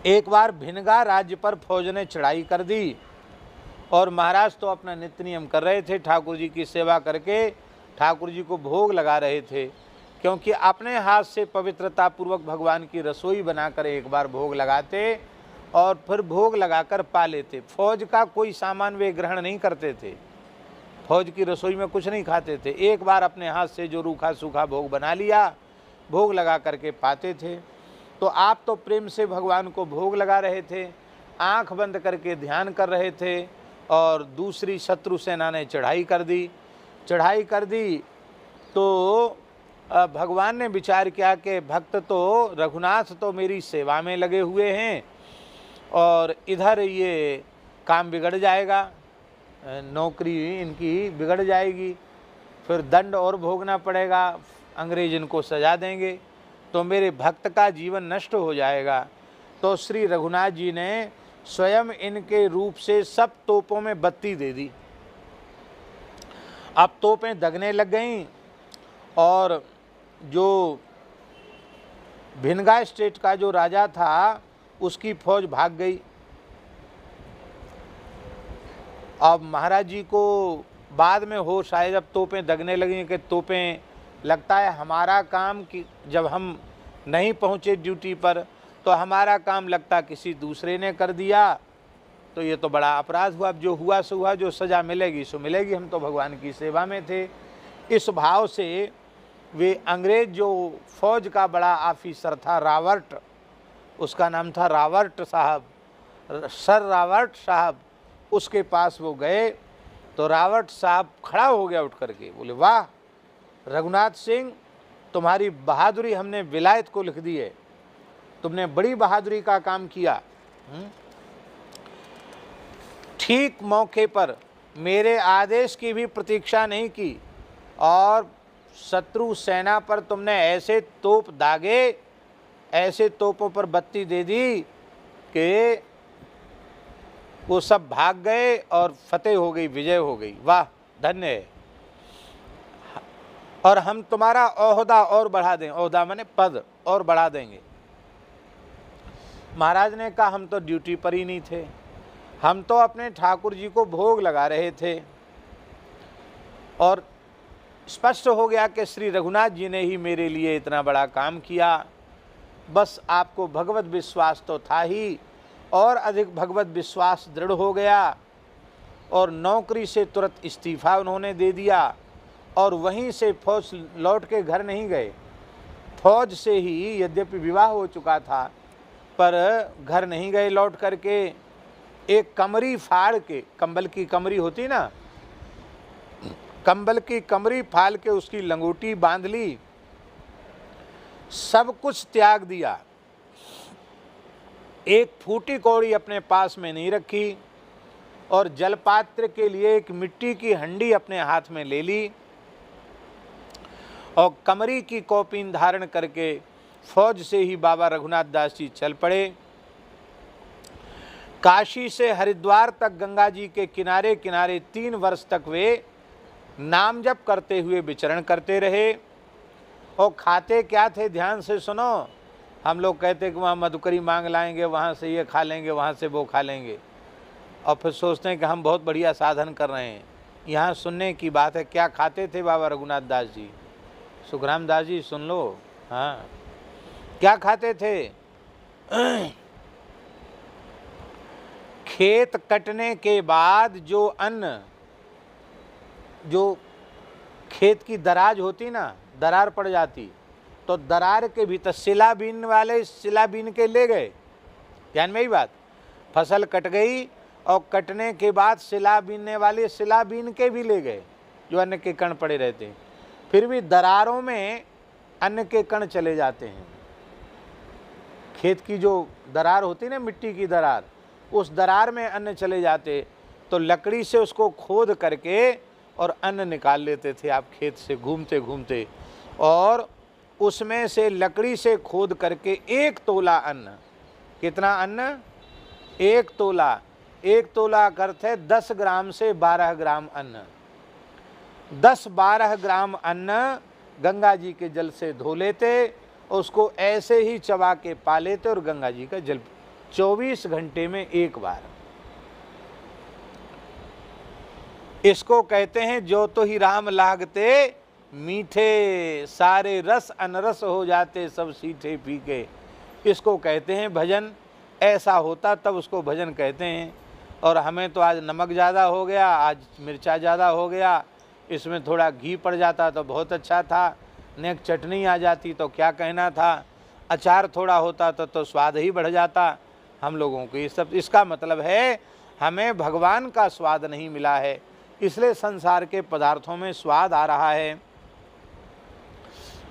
एक बार भिनगा राज्य पर फौज ने चढ़ाई कर दी और महाराज तो अपना नित्य नियम कर रहे थे, ठाकुर जी की सेवा करके ठाकुर जी को भोग लगा रहे थे, क्योंकि अपने हाथ से पवित्रता पूर्वक भगवान की रसोई बनाकर एक बार भोग लगाते और फिर भोग लगाकर पा लेते। फौज का कोई सामान वे ग्रहण नहीं करते थे, फौज की रसोई में कुछ नहीं खाते थे, एक बार अपने हाथ से जो रूखा सूखा भोग बना लिया, भोग लगा करके पाते थे। तो आप तो प्रेम से भगवान को भोग लगा रहे थे, आंख बंद करके ध्यान कर रहे थे, और दूसरी शत्रु सेना ने चढ़ाई कर दी। तो भगवान ने विचार किया कि भक्त तो रघुनाथ तो मेरी सेवा में लगे हुए हैं और इधर ये काम बिगड़ जाएगा, नौकरी इनकी बिगड़ जाएगी, फिर दंड और भोगना पड़ेगा, अंग्रेज इनको सजा देंगे, तो मेरे भक्त का जीवन नष्ट हो जाएगा। तो श्री रघुनाथ जी ने स्वयं इनके रूप से सब तोपों में बत्ती दे दी। अब तोपें दगने लग गईं और जो भिनगा स्टेट का जो राजा था उसकी फौज भाग गई। अब महाराज जी को बाद में होश आए, जब तोपें दगने लगी कि तोपें, लगता है हमारा काम कि जब हम नहीं पहुँचे ड्यूटी पर तो हमारा काम लगता किसी दूसरे ने कर दिया, तो ये तो बड़ा अपराध हुआ। अब जो हुआ सो हुआ, जो सज़ा मिलेगी सो मिलेगी, हम तो भगवान की सेवा में थे। इस भाव से वे अंग्रेज जो फौज का बड़ा ऑफिसर था रावर्ट, उसका नाम था रावर्ट साहब, सर रावर्ट साहब, उसके पास वो गए। तो रावर्ट साहब खड़ा हो गया उठ करके, बोले वाह रघुनाथ सिंह, तुम्हारी बहादुरी हमने विलायत को लिख दी है, तुमने बड़ी बहादुरी का काम किया। ठीक मौके पर मेरे आदेश की भी प्रतीक्षा नहीं की और शत्रु सेना पर तुमने ऐसे तोप दागे, ऐसे तोपों पर बत्ती दे दी कि वो सब भाग गए और फतेह हो गई, विजय हो गई। वाह धन्य है, और हम तुम्हारा ओहदा और बढ़ा दें, ओहदा माने पद, और बढ़ा देंगे। महाराज ने कहा हम तो ड्यूटी पर ही नहीं थे, हम तो अपने ठाकुर जी को भोग लगा रहे थे। और स्पष्ट हो गया कि श्री रघुनाथ जी ने ही मेरे लिए इतना बड़ा काम किया। बस आपको भगवत विश्वास तो था ही, और अधिक भगवत विश्वास दृढ़ हो गया और नौकरी से तुरंत इस्तीफा उन्होंने दे दिया। और वहीं से फौज लौट के घर नहीं गए, फौज से ही यद्यपि विवाह हो चुका था पर घर नहीं गए लौट करके। एक कमरी फाड़ के, कंबल की कमरी होती ना, कंबल की कमरी फाड़ के उसकी लंगोटी बांध ली, सब कुछ त्याग दिया। एक फूटी कौड़ी अपने पास में नहीं रखी और जलपात्र के लिए एक मिट्टी की हंडी अपने हाथ में ले ली और कमरी की कौपीन धारण करके फौज से ही बाबा रघुनाथ दास जी चल पड़े। काशी से हरिद्वार तक गंगा जी के किनारे किनारे 3 वर्ष तक वे नाम जप करते हुए विचरण करते रहे। और खाते क्या थे, ध्यान से सुनो। हम लोग कहते कि वहाँ मधुकरी मांग लाएंगे, वहाँ से ये खा लेंगे, वहाँ से वो खा लेंगे, और फिर सोचते हैं कि हम बहुत बढ़िया साधन कर रहे हैं। यहाँ सुनने की बात है, क्या खाते थे बाबा रघुनाथ दास जी, सुखराम दास जी सुन लो। हाँ, क्या खाते थे? खेत कटने के बाद जो अन्न, जो खेत की दराज होती ना, दरार पड़ जाती, तो दरार के भीतर सिला बीन वाले सिला बीन के ले गए। ध्यान में ही बात, फसल कट गई और कटने के बाद सिला बीनने वाले सिला बीन के भी ले गए, जो अन्न के कण पड़े रहते हैं। फिर भी दरारों में अन्न के कण चले जाते हैं। खेत की जो दरार होती ना, मिट्टी की दरार, उस दरार में अन्न चले जाते, तो लकड़ी से उसको खोद करके और अन्न निकाल लेते थे आप खेत से घूमते घूमते, और उसमें से लकड़ी से खोद करके 1 तोला अन्न, कितना अन्न? 1 तोला। 1 तोला का अर्थ है 10 ग्राम से 12 ग्राम अन्न। 10-12 ग्राम अन्न गंगा जी के जल से धो लेते, उसको ऐसे ही चबा के पा लेते और गंगा जी का जल 24 घंटे में एक बार। इसको कहते हैं जो तो ही राम लागते मीठे, सारे रस अनरस हो जाते सब सीठे फीके। इसको कहते हैं भजन। ऐसा होता तब उसको भजन कहते हैं। और हमें तो आज नमक ज़्यादा हो गया, आज मिर्चा ज़्यादा हो गया, इसमें थोड़ा घी पड़ जाता तो बहुत अच्छा था, नेक चटनी आ जाती तो क्या कहना था, अचार थोड़ा होता तो स्वाद ही बढ़ जाता हम लोगों को। ये सब इसका मतलब है हमें भगवान का स्वाद नहीं मिला है, इसलिए संसार के पदार्थों में स्वाद आ रहा है।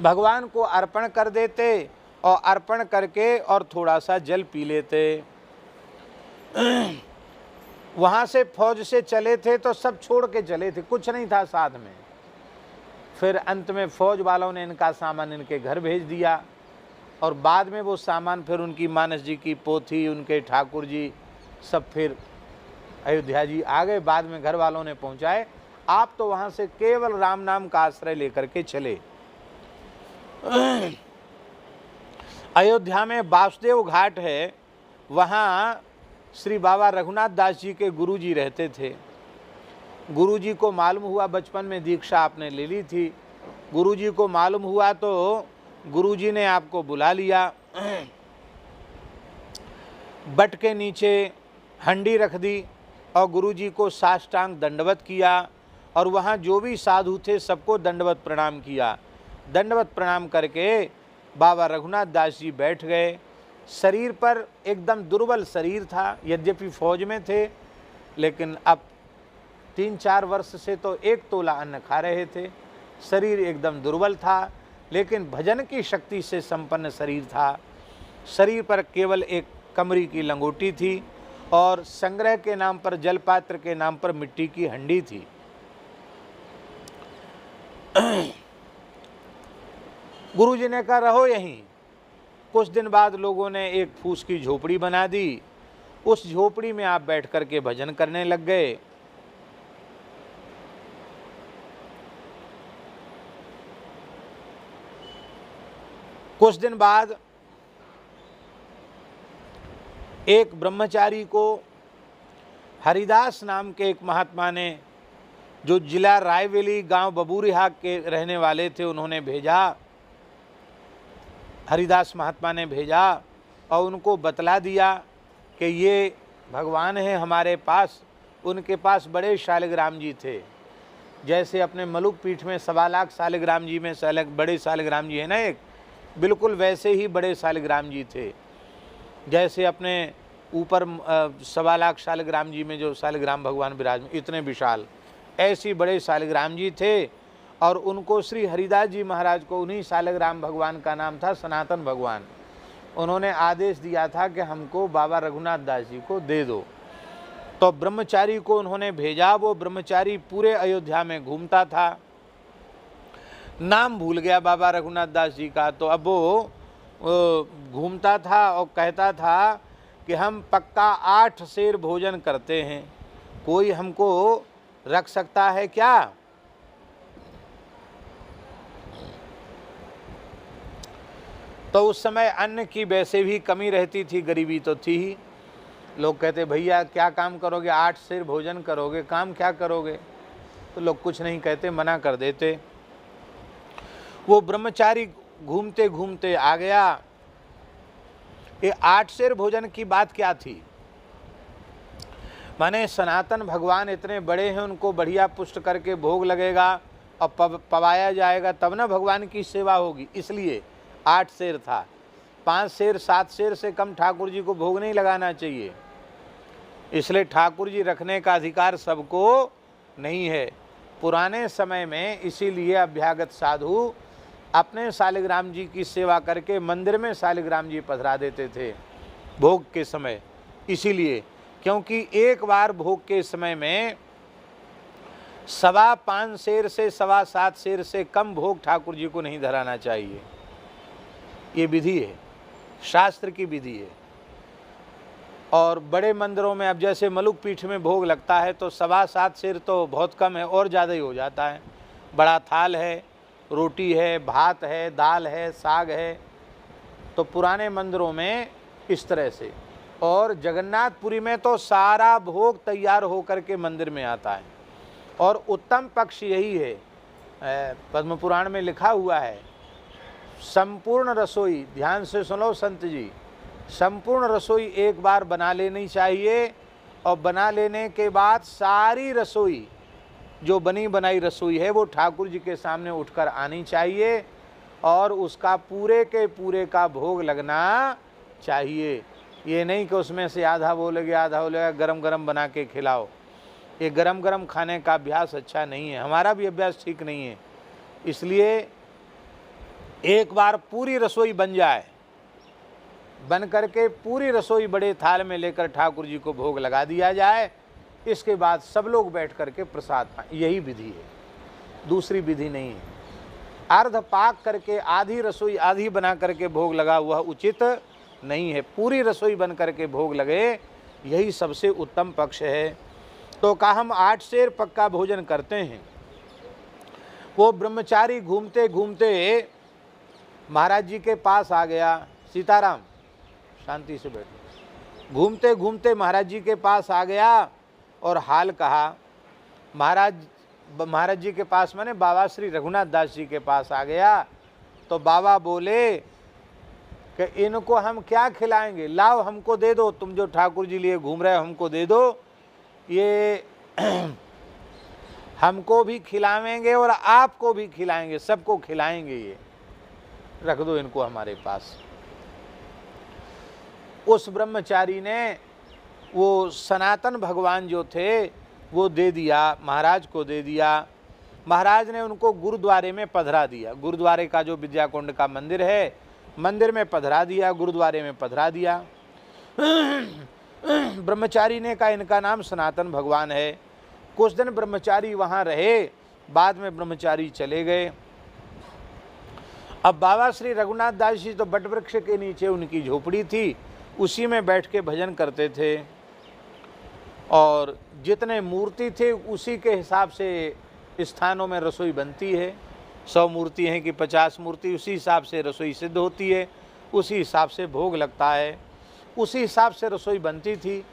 भगवान को अर्पण कर देते और अर्पण करके और थोड़ा सा जल पी लेते। वहाँ से फौज से चले थे तो सब छोड़ के चले थे, कुछ नहीं था साथ में। फिर अंत में फौज वालों ने इनका सामान इनके घर भेज दिया और बाद में वो सामान फिर उनकी मानस जी की पोथी, उनके ठाकुर जी सब फिर अयोध्या जी आ गए, बाद में घर वालों ने पहुँचाए। आप तो वहाँ से केवल राम नाम का आश्रय लेकर के चले। अयोध्या में वासुदेव घाट है, वहाँ श्री बाबा रघुनाथ दास जी के गुरुजी रहते थे। गुरुजी को मालूम हुआ, बचपन में दीक्षा आपने ले ली थी, गुरुजी को मालूम हुआ तो गुरुजी ने आपको बुला लिया। बट के नीचे हंडी रख दी और गुरुजी को साष्टांग दंडवत किया और वहाँ जो भी साधु थे सबको दंडवत प्रणाम किया। दंडवत प्रणाम करके बाबा रघुनाथ दास जी बैठ गए। शरीर पर एकदम दुर्बल शरीर था, यद्यपि फौज में थे, लेकिन अब 3-4 वर्ष से तो 1 तोला अन्न खा रहे थे। शरीर एकदम दुर्बल था, लेकिन भजन की शक्ति से संपन्न शरीर था। शरीर पर केवल एक कमरी की लंगोटी थी और संग्रह के नाम पर, जलपात्र के नाम पर मिट्टी की हंडी थी। गुरुजी ने कहा रहो यहीं। कुछ दिन बाद लोगों ने एक फूस की झोपड़ी बना दी, उस झोपड़ी में आप बैठ कर के भजन करने लग गए। कुछ दिन बाद एक ब्रह्मचारी को हरिदास नाम के एक महात्मा ने, जो जिला रायवेली गांव बबूरिहा के रहने वाले थे, उन्होंने भेजा, हरिदास महात्मा ने भेजा और उनको बतला दिया कि ये भगवान है हमारे पास। उनके पास बड़े शालिग्राम जी थे, जैसे अपने मलुक पीठ में 1.25 लाख शालिग्राम जी में बड़े शालिग्राम जी है ना एक, बिल्कुल वैसे ही बड़े शालिग्राम जी थे। जैसे अपने ऊपर 1.25 लाख शालिग्राम जी में जो शालिग्राम भगवान विराज, इतने विशाल, ऐसी बड़े शालिग्राम जी थे। और उनको श्री हरिदास जी महाराज को, उन्हीं शालिग्राम भगवान का नाम था सनातन भगवान, उन्होंने आदेश दिया था कि हमको बाबा रघुनाथ दास जी को दे दो। तो ब्रह्मचारी को उन्होंने भेजा। वो ब्रह्मचारी पूरे अयोध्या में घूमता था, नाम भूल गया बाबा रघुनाथ दास जी का। तो अब वो घूमता था और कहता था कि हम पक्का 8 सेर भोजन करते हैं, कोई हमको रख सकता है क्या? तो उस समय अन्न की वैसे भी कमी रहती थी, गरीबी तो थी ही। लोग कहते भैया क्या काम करोगे, 8 सेर भोजन करोगे, काम क्या करोगे? तो लोग कुछ नहीं कहते, मना कर देते। वो ब्रह्मचारी घूमते घूमते आ गया। ये 8 सेर भोजन की बात क्या थी? माने सनातन भगवान इतने बड़े हैं, उनको बढ़िया पुष्ट करके भोग लगेगा और पवाया जाएगा, तब ना भगवान की सेवा होगी। इसलिए 8 सेर था। 5 सेर 7 सेर से कम ठाकुर जी को भोग नहीं लगाना चाहिए। इसलिए ठाकुर जी रखने का अधिकार सबको नहीं है। पुराने समय में इसीलिए अभ्यागत साधु अपने शालिग्राम जी की सेवा करके मंदिर में शालिग्राम जी पधरा देते थे भोग के समय। इसीलिए क्योंकि एक बार भोग के समय में 5.25 सेर से 7.25 सेर से कम भोग ठाकुर जी को नहीं धराना चाहिए। ये विधि है, शास्त्र की विधि है। और बड़े मंदिरों में अब जैसे मलुक पीठ में भोग लगता है तो 7.25 सेर तो बहुत कम है, और ज़्यादा ही हो जाता है। बड़ा थाल है, रोटी है, भात है, दाल है, साग है। तो पुराने मंदिरों में इस तरह से, और जगन्नाथपुरी में तो सारा भोग तैयार होकर के मंदिर में आता है। और उत्तम पक्ष यही है, पद्म पुराण में लिखा हुआ है, संपूर्ण रसोई, ध्यान से सुनो संत जी, संपूर्ण रसोई एक बार बना लेनी चाहिए और बना लेने के बाद सारी रसोई, जो बनी बनाई रसोई है, वो ठाकुर जी के सामने उठकर आनी चाहिए और उसका पूरे के पूरे का भोग लगना चाहिए। ये नहीं कि उसमें से आधा बोलेगा आधा बोलेगा, गरम गरम बना के खिलाओ। ये गरम गरम खाने का अभ्यास अच्छा नहीं है, हमारा भी अभ्यास ठीक नहीं है। इसलिए एक बार पूरी रसोई बन जाए, बन करके पूरी रसोई बड़े थाल में लेकर ठाकुर जी को भोग लगा दिया जाए। इसके बाद सब लोग बैठ करके प्रसाद पाएं, यही विधि है, दूसरी विधि नहीं है। अर्ध पाक करके आधी रसोई आधी बना करके भोग लगा हुआ उचित नहीं है, पूरी रसोई बन करके भोग लगे, यही सबसे उत्तम पक्ष है। तो कहा हम 8 सेर पक्का भोजन करते हैं। वो ब्रह्मचारी घूमते घूमते महाराज जी के पास आ गया। सीताराम, शांति से बैठो। घूमते घूमते महाराज जी के पास आ गया और हाल कहा। महाराज जी के पास माने बाबा श्री रघुनाथ दास जी के पास आ गया। तो बाबा बोले कि इनको हम क्या खिलाएंगे, लाओ हमको दे दो, तुम जो ठाकुर जी लिए घूम रहे हो हमको दे दो, ये हमको भी खिलाएंगे और आपको भी खिलाएंगे, सबको खिलाएंगे, ये रख दो इनको हमारे पास। उस ब्रह्मचारी ने वो सनातन भगवान जो थे वो दे दिया, महाराज को दे दिया। महाराज ने उनको गुरुद्वारे में पधरा दिया। गुरुद्वारे का जो विद्याकुंड का मंदिर है, मंदिर में पधरा दिया, गुरुद्वारे में पधरा दिया। ब्रह्मचारी ने कहा इनका नाम सनातन भगवान है। कुछ दिन ब्रह्मचारी वहाँ रहे, बाद में ब्रह्मचारी चले गए। अब बाबा श्री रघुनाथ दास जी तो बटवृक्ष के नीचे उनकी झोपड़ी थी, उसी में बैठ के भजन करते थे और जितने मूर्ति थे उसी के हिसाब से स्थानों में रसोई बनती है। 100 मूर्ति हैं कि 50 मूर्ति, उसी हिसाब से रसोई सिद्ध होती है, उसी हिसाब से भोग लगता है, उसी हिसाब से रसोई बनती थी।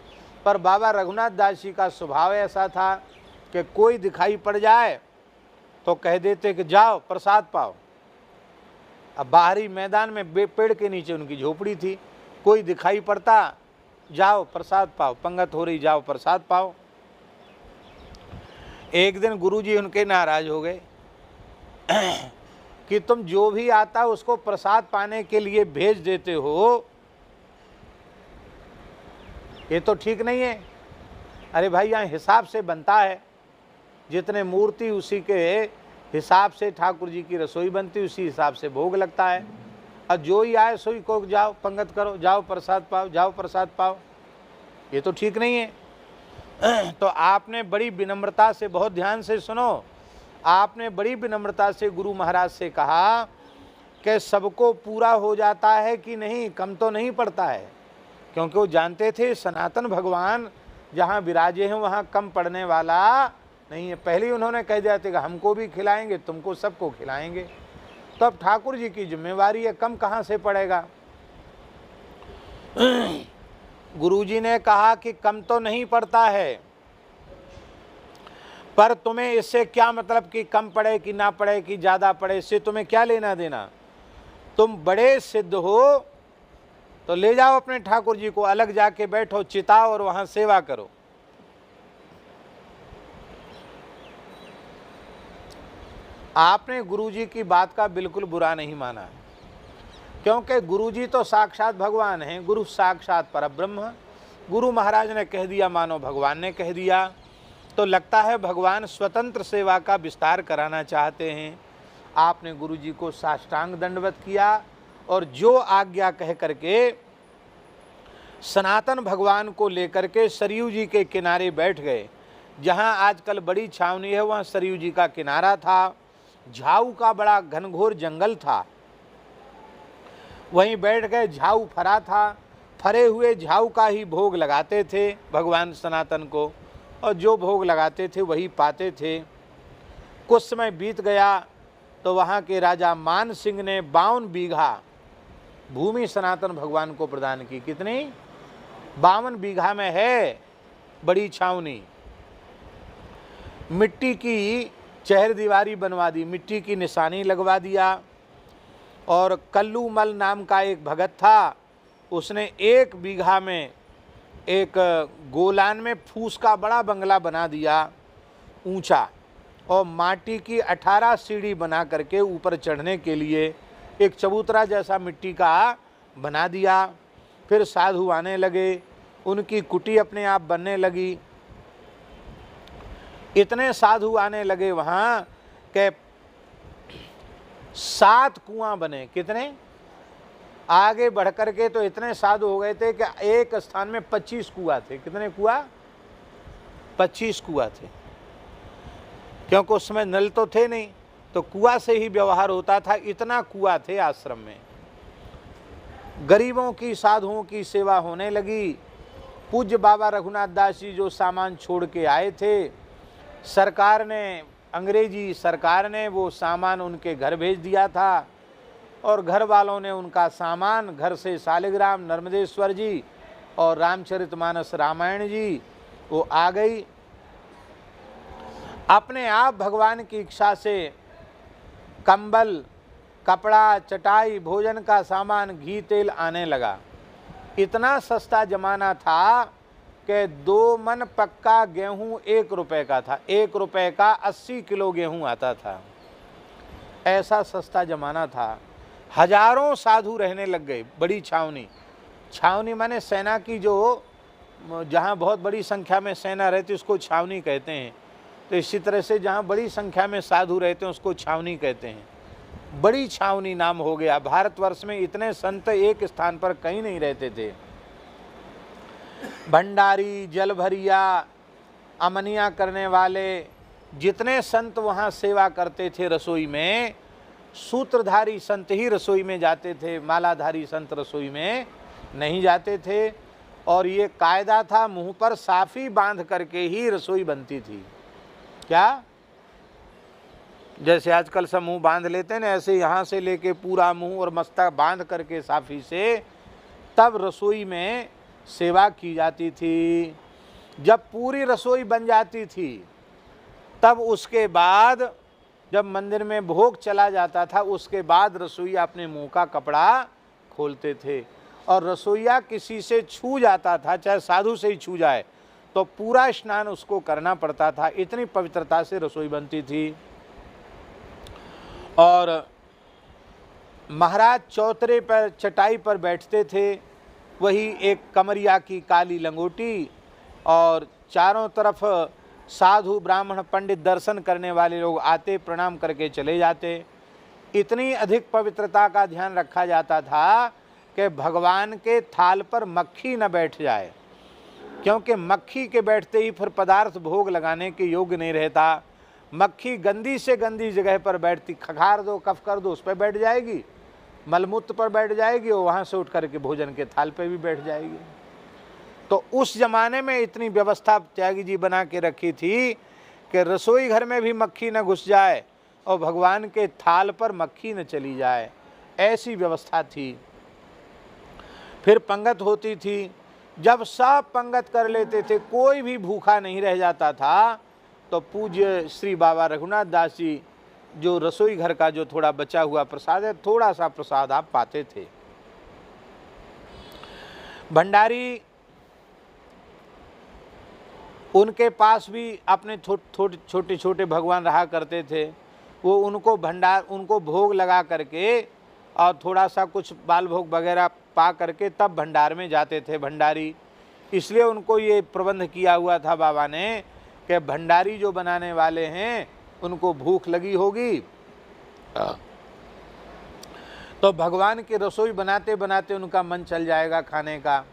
पर बाबा रघुनाथ दास जी का स्वभाव ऐसा था कि कोई दिखाई पड़ जाए तो कह देते कि जाओ प्रसाद पाओ। अब बाहरी मैदान में पेड़ के नीचे उनकी झोपड़ी थी, कोई दिखाई पड़ता जाओ प्रसाद पाओ, पंगत हो रही जाओ प्रसाद पाओ। एक दिन गुरुजी उनके नाराज हो गए कि तुम जो भी आता उसको प्रसाद पाने के लिए भेज देते हो, ये तो ठीक नहीं है। अरे भाई यहाँ हिसाब से बनता है, जितने मूर्ति उसी के हिसाब से ठाकुर जी की रसोई बनती, उसी हिसाब से भोग लगता है। और जो ही आए सोई को जाओ पंगत करो, जाओ प्रसाद पाओ, जाओ प्रसाद पाओ, ये तो ठीक नहीं है। तो आपने बड़ी विनम्रता से, बहुत ध्यान से सुनो, आपने बड़ी विनम्रता से गुरु महाराज से कहा कि सबको पूरा हो जाता है कि नहीं, कम तो नहीं पड़ता है। क्योंकि वो जानते थे सनातन भगवान जहाँ विराजे हैं वहाँ कम पड़ने वाला नहीं है। पहले ही उन्होंने कह दिया था कि हमको भी खिलाएंगे, तुमको सबको खिलाएंगे। तो अब ठाकुर जी की जिम्मेवारी है, कम कहाँ से पड़ेगा। गुरुजी ने कहा कि कम तो नहीं पड़ता है, पर तुम्हें इससे क्या मतलब कि कम पड़े कि ना पड़े कि ज़्यादा पड़े, इससे तुम्हें क्या लेना देना। तुम बड़े सिद्ध हो तो ले जाओ अपने ठाकुर जी को, अलग जाके बैठो, चिताओ और वहाँ सेवा करो। आपने गुरुजी की बात का बिल्कुल बुरा नहीं माना, क्योंकि गुरुजी तो साक्षात भगवान हैं, गुरु साक्षात परब्रह्म। गुरु महाराज ने कह दिया मानो भगवान ने कह दिया, तो लगता है भगवान स्वतंत्र सेवा का विस्तार कराना चाहते हैं। आपने गुरुजी को साष्टांग दंडवत किया और जो आज्ञा कह करके सनातन भगवान को लेकर के सरयू जी के किनारे बैठ गए। जहाँ आजकल बड़ी छावनी है वहाँ सरयू जी का किनारा था, झाऊ का बड़ा घनघोर जंगल था, वहीं बैठ गए। झाऊ फरा था, फरे हुए झाऊ का ही भोग लगाते थे भगवान सनातन को, और जो भोग लगाते थे वही पाते थे। कुछ समय बीत गया तो वहाँ के राजा मान सिंह ने 52 बीघा भूमि सनातन भगवान को प्रदान की। कितनी? 52 बीघा में है बड़ी छावनी। मिट्टी की चहर दीवारी बनवा दी, मिट्टी की निशानी लगवा दिया। और कल्लूमल नाम का एक भगत था, उसने 1 बीघा में एक गोलान में फूस का बड़ा बंगला बना दिया ऊंचा, और माटी की 18 सीढ़ी बना करके ऊपर चढ़ने के लिए एक चबूतरा जैसा मिट्टी का बना दिया। फिर साधु आने लगे, उनकी कुटी अपने आप बनने लगी। इतने साधु आने लगे वहाँ के 7 कुआं बने। कितने? आगे बढ़ कर के तो इतने साधु हो गए थे कि एक स्थान में 25 कुआं थे। कितने कुआं? 25 कुआं थे, क्योंकि उसमें नल तो थे नहीं, तो कुआं से ही व्यवहार होता था। इतना कुआं थे आश्रम में। गरीबों की, साधुओं की सेवा होने लगी। पूज्य बाबा रघुनाथ दास जी जो सामान छोड़ के आए थे, सरकार ने, अंग्रेजी सरकार ने वो सामान उनके घर भेज दिया था, और घर वालों ने उनका सामान घर से शालिग्राम, नर्मदेश्वर जी और रामचरितमानस रामायण जी वो आ गई। अपने आप भगवान की इच्छा से कंबल, कपड़ा, चटाई, भोजन का सामान, घी, तेल आने लगा। इतना सस्ता जमाना था कि 2 मन पक्का गेहूं 1 रुपए का था। 1 रुपए का 80 किलो गेहूं आता था। ऐसा सस्ता जमाना था। हजारों साधु रहने लग गए बड़ी छावनी। छावनी माने सेना की, जो जहाँ बहुत बड़ी संख्या में सेना रहती उसको छावनी कहते हैं। तो इसी तरह से जहाँ बड़ी संख्या में साधु रहते हैं उसको छावनी कहते हैं। बड़ी छावनी नाम हो गया। भारतवर्ष में इतने संत एक स्थान पर कहीं नहीं रहते थे। भंडारी, जलभरिया, अमनिया करने वाले जितने संत वहाँ सेवा करते थे रसोई में, सूत्रधारी संत ही रसोई में जाते थे, मालाधारी संत रसोई में नहीं जाते थे। और ये कायदा था, मुंह पर साफी बांध करके ही रसोई बनती थी। क्या? जैसे आजकल सब मुंह बांध लेते हैं ना, ऐसे यहाँ से लेके पूरा मुंह और मस्तक बांध करके साफी से तब रसोई में सेवा की जाती थी। जब पूरी रसोई बन जाती थी तब उसके बाद जब मंदिर में भोग चला जाता था, उसके बाद रसोईया अपने मुंह का कपड़ा खोलते थे। और रसोईया किसी से छू जाता था, चाहे साधु से ही छू जाए, तो पूरा स्नान उसको करना पड़ता था। इतनी पवित्रता से रसोई बनती थी। और महाराज चौतरे पर, चटाई पर बैठते थे। वही एक कमरिया की काली लंगोटी, और चारों तरफ साधु, ब्राह्मण, पंडित, दर्शन करने वाले लोग आते, प्रणाम करके चले जाते। इतनी अधिक पवित्रता का ध्यान रखा जाता था कि भगवान के थाल पर मक्खी न बैठ जाए, क्योंकि मक्खी के बैठते ही फिर पदार्थ भोग लगाने के योग्य नहीं रहता। मक्खी गंदी से गंदी जगह पर बैठती, खखार दो, कफ कर दो, उस पर बैठ जाएगी, मलमूत्र पर बैठ जाएगी, और वहाँ से उठ करके भोजन के थाल पे भी बैठ जाएगी। तो उस जमाने में इतनी व्यवस्था त्यागी जी बना के रखी थी कि रसोई घर में भी मक्खी न घुस जाए और भगवान के थाल पर मक्खी न चली जाए, ऐसी व्यवस्था थी। फिर पंगत होती थी। जब सब पंगत कर लेते थे, कोई भी भूखा नहीं रह जाता था, तो पूज्य श्री बाबा रघुनाथ दास जी जो रसोई घर का जो थोड़ा बचा हुआ प्रसाद है, थोड़ा सा प्रसाद आप पाते थे। भंडारी, उनके पास भी अपने छोटे छोटे भगवान रहा करते थे। वो उनको भोग लगा करके और थोड़ा सा कुछ बाल भोग वगैरह पा करके तब भंडार में जाते थे भंडारी। इसलिए उनको ये प्रबंध किया हुआ था बाबा ने कि भंडारी जो बनाने वाले हैं उनको भूख लगी होगी, तो भगवान की रसोई बनाते बनाते उनका मन चल जाएगा खाने का,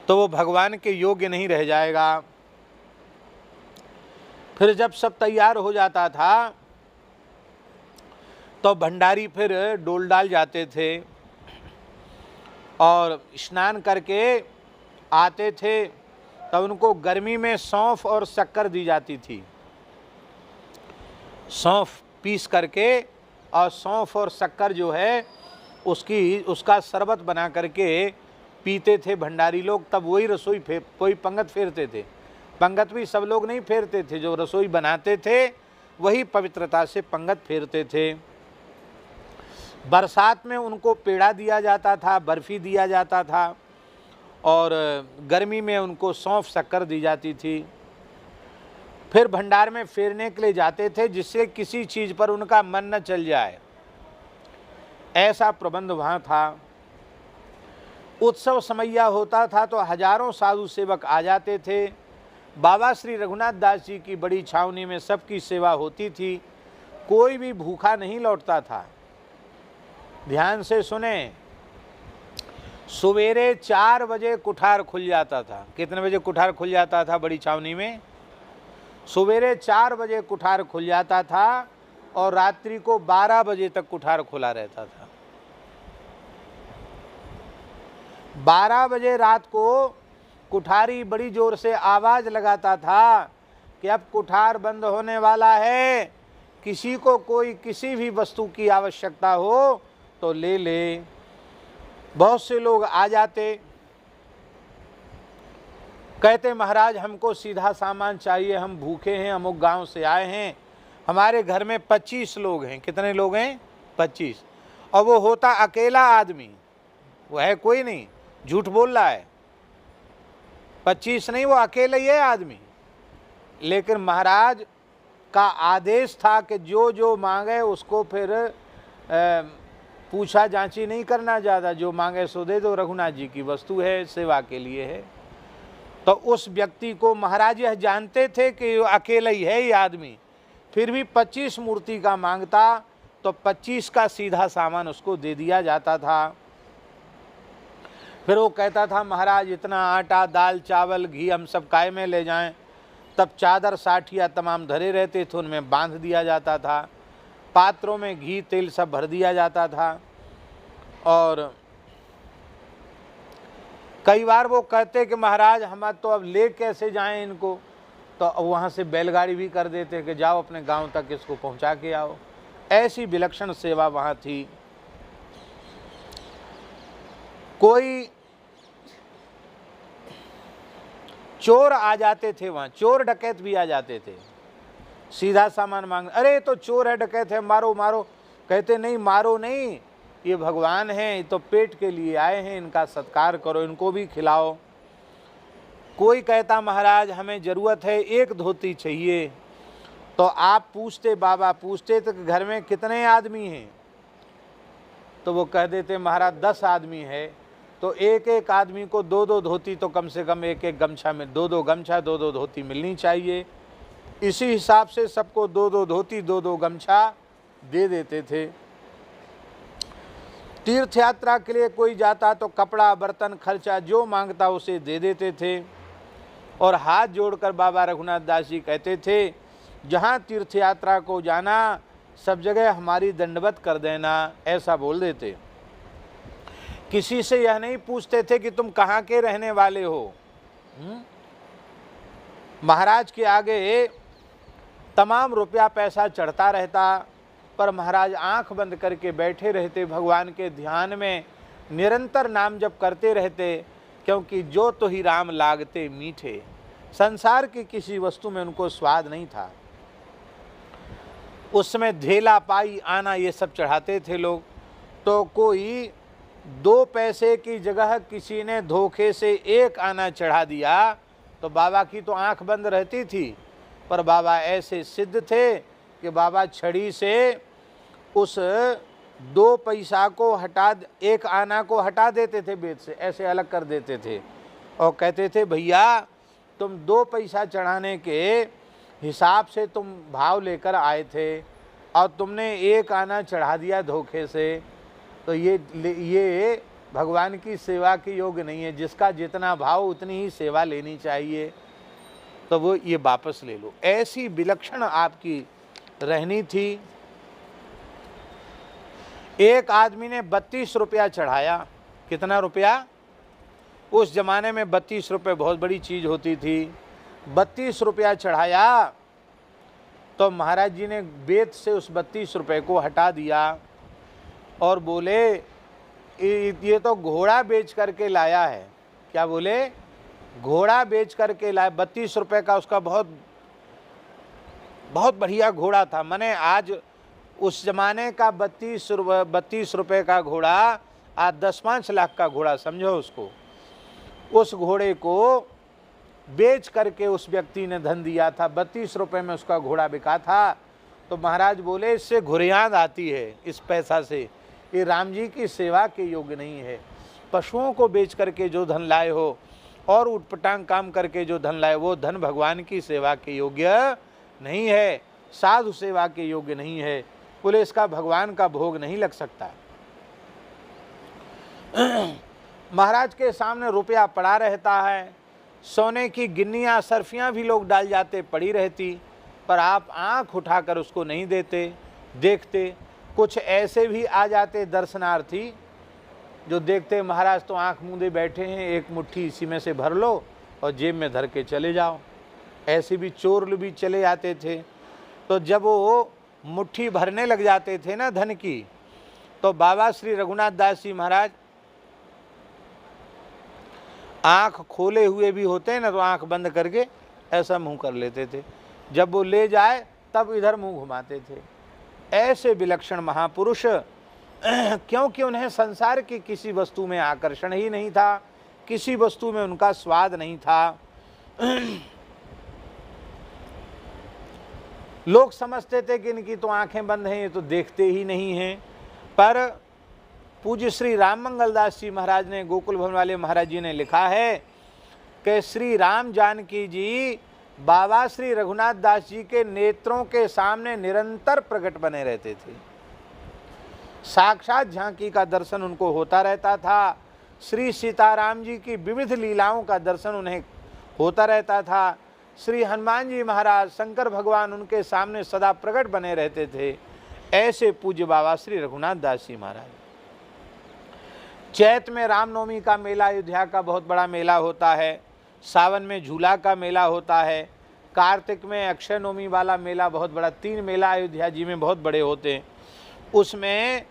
तो वो भगवान के योग्य नहीं रह जाएगा। फिर जब सब तैयार हो जाता था तो भंडारी फिर डोल डाल जाते थे और स्नान करके आते थे। तब उनको गर्मी में सौंफ और शक्कर दी जाती थी। सौंफ पीस करके और सौंफ और शक्कर जो है उसका शरबत बना करके पीते थे भंडारी लोग, तब वही रसोई कोई पंगत फेरते थे। पंगत भी सब लोग नहीं फेरते थे, जो रसोई बनाते थे वही पवित्रता से पंगत फेरते थे। बरसात में उनको पेड़ा दिया जाता था, बर्फ़ी दिया जाता था, और गर्मी में उनको सौंफ शक्कर दी जाती थी। फिर भंडार में फेरने के लिए जाते थे, जिससे किसी चीज़ पर उनका मन न चल जाए, ऐसा प्रबंध वहाँ था। उत्सव समैया होता था तो हजारों साधु सेवक आ जाते थे। बाबा श्री रघुनाथ दास जी की बड़ी छावनी में सबकी सेवा होती थी, कोई भी भूखा नहीं लौटता था। ध्यान से सुने, सवेरे 4 बजे कुठार खुल जाता था। कितने बजे कुठार खुल जाता था बड़ी छावनी में? सवेरे 4 बजे कुठार खुल जाता था और रात्रि को 12 बजे तक कुठार खुला रहता था। 12 बजे रात को कुठारी बड़ी जोर से आवाज़ लगाता था कि अब कुठार बंद होने वाला है, किसी को कोई किसी भी वस्तु की आवश्यकता हो तो ले ले। बहुत से लोग आ जाते, कहते महाराज हमको सीधा सामान चाहिए, हम भूखे हैं, अमुक गांव से आए हैं, हमारे घर में 25 लोग हैं। कितने लोग हैं? 25। और वो होता अकेला आदमी, वो है कोई नहीं, झूठ बोल रहा है, 25 नहीं, वो अकेला ही है आदमी। लेकिन महाराज का आदेश था कि जो जो मांगे उसको फिर पूछा जांची नहीं करना ज़्यादा, जो मांगे सो दे दो, रघुनाथ जी की वस्तु है, सेवा के लिए है। तो उस व्यक्ति को महाराज यह जानते थे कि अकेला ही है ये आदमी, फिर भी 25 मूर्ति का मांगता तो 25 का सीधा सामान उसको दे दिया जाता था। फिर वो कहता था महाराज इतना आटा, दाल, चावल, घी हम सब काय में ले जाएं। तब चादर साठिया तमाम धरे रहते थे, उनमें बांध दिया जाता था, पात्रों में घी तेल सब भर दिया जाता था। और कई बार वो कहते कि महाराज हम तो अब ले कैसे जाएं इनको, तो वहाँ से बैलगाड़ी भी कर देते कि जाओ अपने गांव तक इसको पहुँचा के आओ। ऐसी विलक्षण सेवा वहाँ थी। कोई चोर आ जाते थे वहाँ, चोर डकैत भी आ जाते थे, सीधा सामान मांग, अरे तो चोर है, डकैत है, मारो मारो। कहते नहीं, मारो नहीं, ये भगवान हैं, ये तो पेट के लिए आए हैं, इनका सत्कार करो, इनको भी खिलाओ। कोई कहता महाराज हमें ज़रूरत है, एक धोती चाहिए। तो आप पूछते, बाबा पूछते तो घर में कितने आदमी हैं? तो वो कह देते महाराज 10 आदमी है। तो एक एक आदमी को 2-2 धोती, तो कम से कम एक एक गमछा में 2-2 गमछा, 2-2 धोती मिलनी चाहिए। इसी हिसाब से सबको 2-2 धोती, 2-2 गमछा दे देते थे। तीर्थ यात्रा के लिए कोई जाता तो कपड़ा, बर्तन, खर्चा जो मांगता उसे दे देते थे। और हाथ जोड़कर बाबा रघुनाथ दास जी कहते थे, जहाँ तीर्थ यात्रा को जाना सब जगह हमारी दंडवत कर देना, ऐसा बोल देते। किसी से यह नहीं पूछते थे कि तुम कहाँ के रहने वाले हो। महाराज के आगे तमाम रुपया पैसा चढ़ता रहता, पर महाराज आंख बंद करके बैठे रहते, भगवान के ध्यान में निरंतर नाम जप करते रहते, क्योंकि जो तो ही राम लागते मीठे। संसार की किसी वस्तु में उनको स्वाद नहीं था। उसमें धेला, पाई, आना ये सब चढ़ाते थे लोग। तो कोई 2 पैसे की जगह किसी ने धोखे से 1 आना चढ़ा दिया तो बाबा की तो आंख बंद रहती थी, पर बाबा ऐसे सिद्ध थे कि बाबा छड़ी से उस 2 पैसा को हटा, 1 आना को हटा देते थे बेद से, ऐसे अलग कर देते थे और कहते थे भैया तुम 2 पैसा चढ़ाने के हिसाब से तुम भाव लेकर आए थे और तुमने 1 आना चढ़ा दिया धोखे से, तो ये भगवान की सेवा के योग्य नहीं है। जिसका जितना भाव उतनी ही सेवा लेनी चाहिए, तो वो ये वापस ले लो। ऐसी विलक्षण आपकी रहनी थी। एक आदमी ने 32 रुपया चढ़ाया। कितना रुपया? उस जमाने में 32 रुपये बहुत बड़ी चीज़ होती थी। 32 रुपया चढ़ाया तो महाराज जी ने बेत से उस 32 रुपये को हटा दिया और बोले ये तो घोड़ा बेच करके लाया है। क्या बोले? घोड़ा बेच करके लाया। 32 रुपये का उसका बहुत बहुत बढ़िया घोड़ा था। मैंने आज उस जमाने का 32 रुपये का घोड़ा आज 10-5 लाख का घोड़ा समझो उसको। उस घोड़े को बेच करके उस व्यक्ति ने धन दिया था। 32 रुपये में उसका घोड़ा बिका था। तो महाराज बोले इससे घुरियाद आती है, इस पैसा से ये राम जी की सेवा के योग्य नहीं है। पशुओं को बेच करके जो धन लाए हो और उटपटांग काम करके जो धन लाए वो धन भगवान की सेवा के योग्य नहीं है, साधु सेवा के योग्य नहीं है। बोले इसका भगवान का भोग नहीं लग सकता। महाराज के सामने रुपया पड़ा रहता है, सोने की गिन्नियाँ सरफियाँ भी लोग डाल जाते पड़ी रहती, पर आप आंख उठाकर उसको नहीं देते देखते। कुछ ऐसे भी आ जाते दर्शनार्थी जो देखते महाराज तो आंख मूंदे बैठे हैं, एक मुट्ठी इसी में से भर लो और जेब में धर के चले जाओ। ऐसे भी चोर भी चले आते थे। तो जब वो मुट्ठी भरने लग जाते थे ना धन की, तो बाबा श्री रघुनाथ दास जी महाराज आंख खोले हुए भी होते हैं ना, तो आंख बंद करके ऐसा मुंह कर लेते थे। जब वो ले जाए तब इधर मुंह घुमाते थे। ऐसे विलक्षण महापुरुष, क्योंकि उन्हें संसार की किसी वस्तु में आकर्षण ही नहीं था, किसी वस्तु में उनका स्वाद नहीं था। लोग समझते थे कि इनकी तो आंखें बंद हैं, ये तो देखते ही नहीं हैं। पर पूज्य श्री राम मंगल दास जी महाराज ने, गोकुल भवन वाले महाराज जी ने लिखा है कि श्री राम जानकी जी बाबा श्री रघुनाथ दास जी के नेत्रों के सामने निरंतर प्रकट बने रहते थे। साक्षात झांकी का दर्शन उनको होता रहता था। श्री सीताराम जी की विविध लीलाओं का दर्शन उन्हें होता रहता था। श्री हनुमान जी महाराज, शंकर भगवान उनके सामने सदा प्रकट बने रहते थे। ऐसे पूज्य बाबा श्री रघुनाथ दास जी महाराज। चैत में रामनवमी का मेला अयोध्या का बहुत बड़ा मेला होता है। सावन में झूला का मेला होता है। कार्तिक में अक्षय नवमी वाला मेला बहुत बड़ा, 3 मेला अयोध्या जी में बहुत बड़े होते हैं। उसमें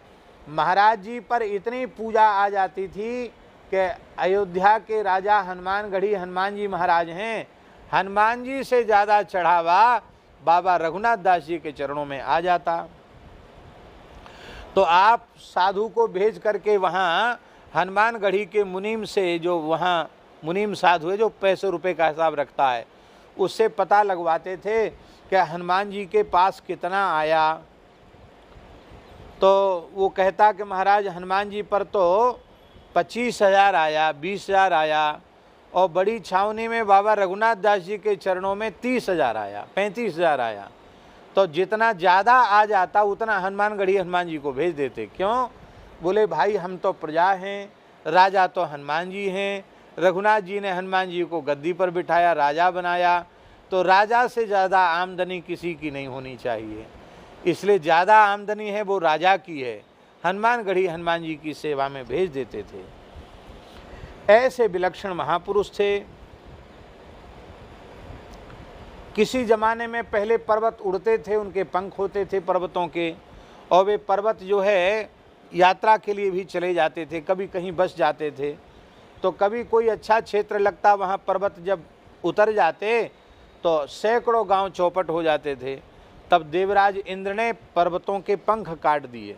महाराज जी पर इतनी पूजा आ जाती थी कि अयोध्या के राजा हनुमानगढ़ी हनुमान जी महाराज हैं, हनुमान जी से ज़्यादा चढ़ावा बाबा रघुनाथ दास जी के चरणों में आ जाता। तो आप साधु को भेज करके वहाँ हनुमानगढ़ी के मुनीम से, जो वहाँ मुनीम साधु है जो पैसे रुपए का हिसाब रखता है, उससे पता लगवाते थे कि हनुमान जी के पास कितना आया। तो वो कहता कि महाराज हनुमान जी पर तो 25,000 आया, 20,000 आया, और बड़ी छावनी में बाबा रघुनाथ दास जी के चरणों में 30,000 आया, 35,000 आया। तो जितना ज़्यादा आ जाता उतना हनुमानगढ़ी हनुमान जी को भेज देते। क्यों? बोले भाई हम तो प्रजा हैं, राजा तो हनुमान जी हैं। रघुनाथ जी ने हनुमान जी को गद्दी पर बिठाया, राजा बनाया, तो राजा से ज़्यादा आमदनी किसी की नहीं होनी चाहिए, इसलिए ज़्यादा आमदनी है वो राजा की है। हनुमानगढ़ी हनुमान जी की सेवा में भेज देते थे। ऐसे विलक्षण महापुरुष थे। किसी ज़माने में पहले पर्वत उड़ते थे, उनके पंख होते थे पर्वतों के, और वे पर्वत जो है यात्रा के लिए भी चले जाते थे। कभी कहीं बस जाते थे, तो कभी कोई अच्छा क्षेत्र लगता, वहाँ पर्वत जब उतर जाते तो सैकड़ों गांव चौपट हो जाते थे। तब देवराज इंद्र ने पर्वतों के पंख काट दिए,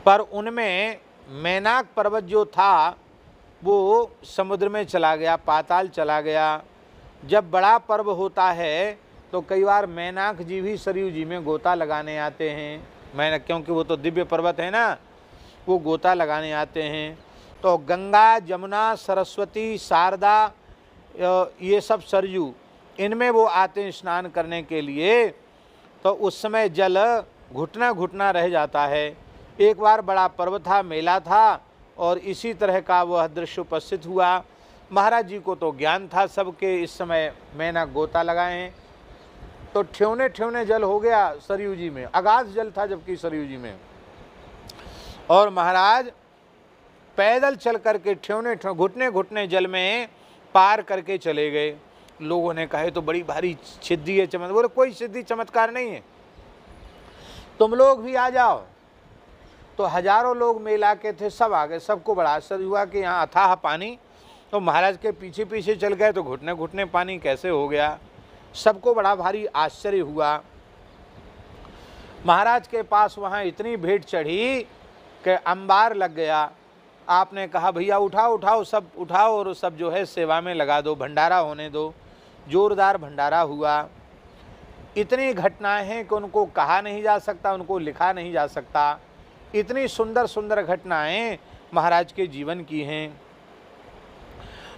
पर उनमें मैनाक पर्वत जो था वो समुद्र में चला गया, पाताल चला गया। जब बड़ा पर्व होता है तो कई बार मैनाक जी भी सरयू जी में गोता लगाने आते हैं। मैनाक, क्योंकि वो तो दिव्य पर्वत है ना, वो गोता लगाने आते हैं। तो गंगा, जमुना, सरस्वती, शारदा, ये सब सरयू, इनमें वो आते हैं स्नान करने के लिए। तो उस समय जल घुटना घुटना रह जाता है। एक बार बड़ा पर्व था, मेला था, और इसी तरह का वह दृश्य उपस्थित हुआ। महाराज जी को तो ज्ञान था सबके, इस समय मैना गोता लगाए हैं, तो ठेवने ठेवने जल हो गया सरयू जी में। अगाध जल था जबकि सरयू जी में, और महाराज पैदल चल करके ठेवने घुटने घुटने जल में पार करके चले गए। लोगों ने कहा तो बड़ी भारी सिद्धि है, चमत्कार। बोले कोई सिद्धि चमत्कार नहीं है, तुम लोग भी आ जाओ। तो हजारों लोग मेला के थे, सब आ गए। सबको बड़ा आश्चर्य हुआ कि यहाँ अथाह पानी, तो महाराज के पीछे पीछे चल गए तो घुटने घुटने पानी कैसे हो गया। सबको बड़ा भारी आश्चर्य हुआ। महाराज के पास वहाँ इतनी भीड़ चढ़ी कि अंबार लग गया। आपने कहा भैया उठाओ उठाओ, सब उठाओ और सब जो है सेवा में लगा दो, भंडारा होने दो। जोरदार भंडारा हुआ। इतनी घटनाएं हैं कि उनको कहा नहीं जा सकता, उनको लिखा नहीं जा सकता। इतनी सुंदर सुंदर घटनाएं महाराज के जीवन की हैं।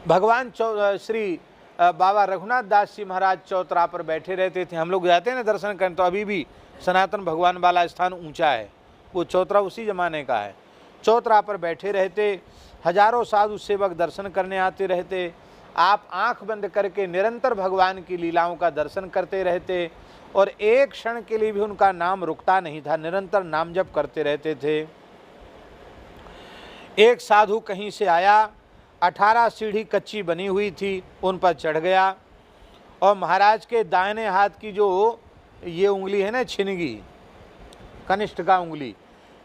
भगवान श्री बाबा रघुनाथ दास जी महाराज चौतरा पर बैठे रहते थे। हम लोग जाते हैं ना दर्शन करने, तो अभी भी सनातन भगवान वाला स्थान ऊंचा है, वो चौतरा उसी जमाने का है। चौतरा पर बैठे रहते, हजारों साधु सेवक दर्शन करने आते रहते। आप आंख बंद करके निरंतर भगवान की लीलाओं का दर्शन करते रहते और एक क्षण के लिए भी उनका नाम रुकता नहीं था, निरंतर नाम जप करते रहते थे। एक साधु कहीं से आया, 18 सीढ़ी कच्ची बनी हुई थी, उन पर चढ़ गया और महाराज के दाहिने हाथ की जो ये उंगली है ना, छिनगी, कनिष्ठ का उंगली,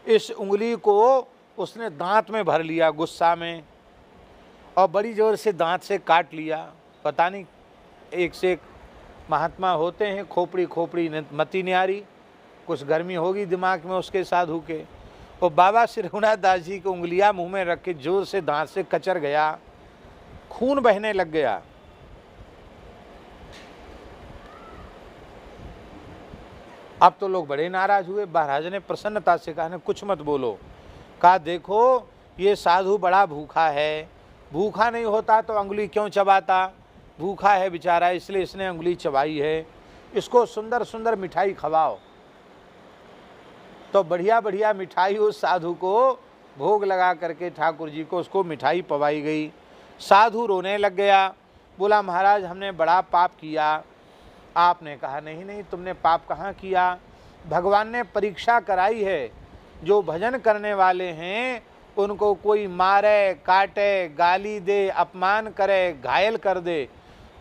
इस उंगली को उसने दांत में भर लिया गुस्सा में और बड़ी जोर से दांत से काट लिया। पता नहीं, एक से एक महात्मा होते हैं, खोपड़ी खोपड़ी मती न्यारी, कुछ गर्मी होगी दिमाग में उसके साधु के। और बाबा श्री रघुनाथ दास जी की उंगलियां मुंह में रख के जोर से दांत से कचर गया, खून बहने लग गया। अब तो लोग बड़े नाराज हुए। महाराज ने प्रसन्नता से कहा, कुछ मत बोलो। कहा देखो ये साधु बड़ा भूखा है, भूखा नहीं होता तो अंगुली क्यों चबाता, भूखा है बेचारा इसलिए इसने अंगुली चबाई है, इसको सुंदर सुंदर मिठाई खवाओ। तो बढ़िया बढ़िया मिठाई उस साधु को भोग लगा करके ठाकुर जी को उसको मिठाई पवाई गई। साधु रोने लग गया, बोला महाराज हमने बड़ा पाप किया। आपने कहा नहीं नहीं, तुमने पाप कहाँ किया, भगवान ने परीक्षा कराई है। जो भजन करने वाले हैं उनको कोई मारे, काटे, गाली दे, अपमान करे, घायल कर दे,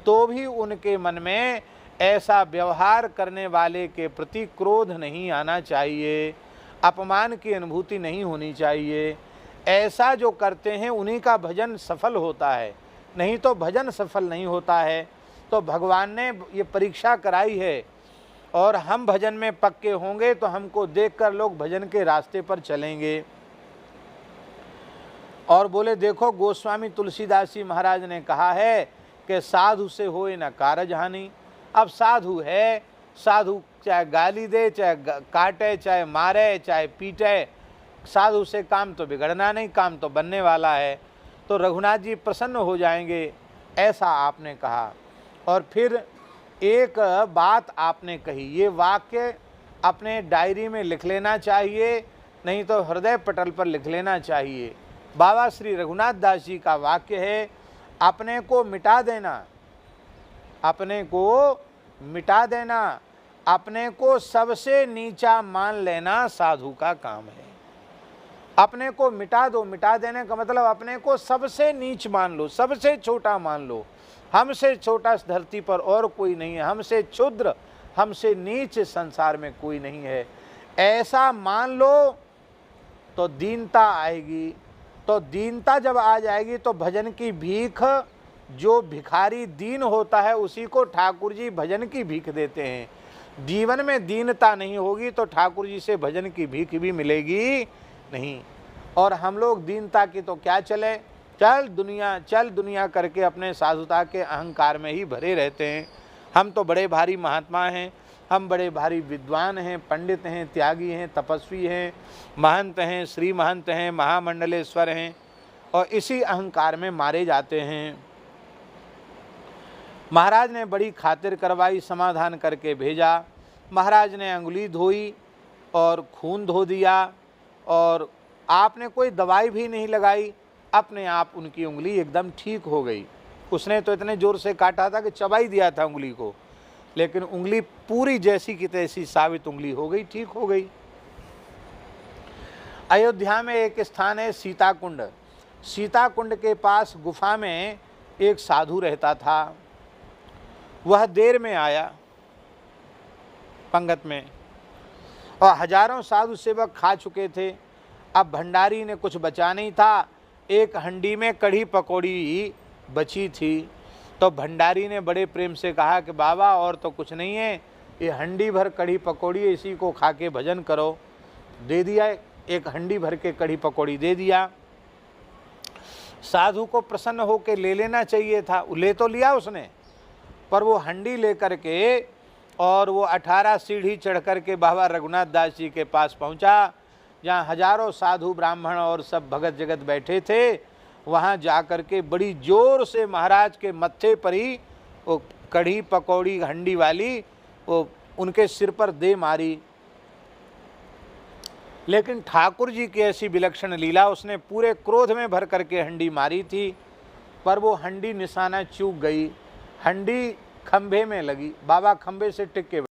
तो भी उनके मन में ऐसा व्यवहार करने वाले के प्रति क्रोध नहीं आना चाहिए, अपमान की अनुभूति नहीं होनी चाहिए। ऐसा जो करते हैं उन्हीं का भजन सफल होता है, नहीं तो भजन सफल नहीं होता है। तो भगवान ने ये परीक्षा कराई है और हम भजन में पक्के होंगे तो हमको देखकर लोग भजन के रास्ते पर चलेंगे। और बोले देखो गोस्वामी तुलसीदास जी महाराज ने कहा है कि साधु से होए न कारज हानि। अब साधु है, साधु चाहे गाली दे, चाहे काटे, चाहे मारे, चाहे पीटे, साधु से काम तो बिगड़ना नहीं, काम तो बनने वाला है। तो रघुनाथ जी प्रसन्न हो जाएंगे, ऐसा आपने कहा। और फिर एक बात आपने कही, ये वाक्य अपने डायरी में लिख लेना चाहिए, नहीं तो हृदय पटल पर लिख लेना चाहिए। बाबा श्री रघुनाथ दास जी का वाक्य है, अपने को मिटा देना, अपने को मिटा देना, अपने को सबसे नीचा मान लेना साधु का काम है। अपने को मिटा दो, मिटा देने का मतलब अपने को सबसे नीच मान लो, सबसे छोटा मान लो। हमसे छोटा इस धरती पर और कोई नहीं है, हमसे क्षुद्र, हमसे नीच संसार में कोई नहीं है। ऐसा मान लो तो दीनता आएगी। तो दीनता जब आ जाएगी तो भजन की भीख, जो भिखारी दीन होता है उसी को ठाकुर जी भजन की भीख देते हैं। जीवन में दीनता नहीं होगी तो ठाकुर जी से भजन की भीख भी मिलेगी नहीं। और हम लोग दीनता की तो क्या चले, चल दुनिया करके अपने साधुता के अहंकार में ही भरे रहते हैं। हम तो बड़े भारी महात्मा हैं, हम बड़े भारी विद्वान हैं, पंडित हैं, त्यागी हैं, तपस्वी हैं, महंत हैं, श्री महंत हैं, महामंडलेश्वर हैं, और इसी अहंकार में मारे जाते हैं। महाराज ने बड़ी खातिर करवाई, समाधान करके भेजा। महाराज ने अंगुली धोई और खून धो दिया, और आपने कोई दवाई भी नहीं लगाई, अपने आप उनकी उंगली एकदम ठीक हो गई। उसने तो इतने जोर से काटा था कि चबा ही दिया था उंगली को, लेकिन उंगली पूरी जैसी की तैसी साबित उंगली हो गई, ठीक हो गई। अयोध्या में एक स्थान है सीता कुंड। सीता कुंड के पास गुफा में एक साधु रहता था। वह देर में आया पंगत में, और हजारों साधु सेवक खा चुके थे। अब भंडारी ने कुछ बचा नहीं था, एक हंडी में कढ़ी पकौड़ी बची थी। तो भंडारी ने बड़े प्रेम से कहा कि बाबा और तो कुछ नहीं है, ये हंडी भर कढ़ी पकौड़ी है, इसी को खा के भजन करो। दे दिया, एक हंडी भर के कढ़ी पकौड़ी दे दिया। साधु को प्रसन्न होकर ले लेना चाहिए था, ले तो लिया उसने, पर वो हंडी लेकर के और वो 18 सीढ़ी चढ़ कर के बाबा रघुनाथ दास जी के पास पहुंचा, जहाँ हजारों साधु ब्राह्मण और सब भगत जगत बैठे थे। वहाँ जा कर के बड़ी जोर से महाराज के मत्थे पर ही वो कढ़ी पकौड़ी हंडी वाली वो उनके सिर पर दे मारी। लेकिन ठाकुर जी की ऐसी विलक्षण लीला, उसने पूरे क्रोध में भर करके हंडी मारी थी, पर वो हंडी निशाना चूक गई, हंडी खंभे में लगी। बाबा खंभे से टिक के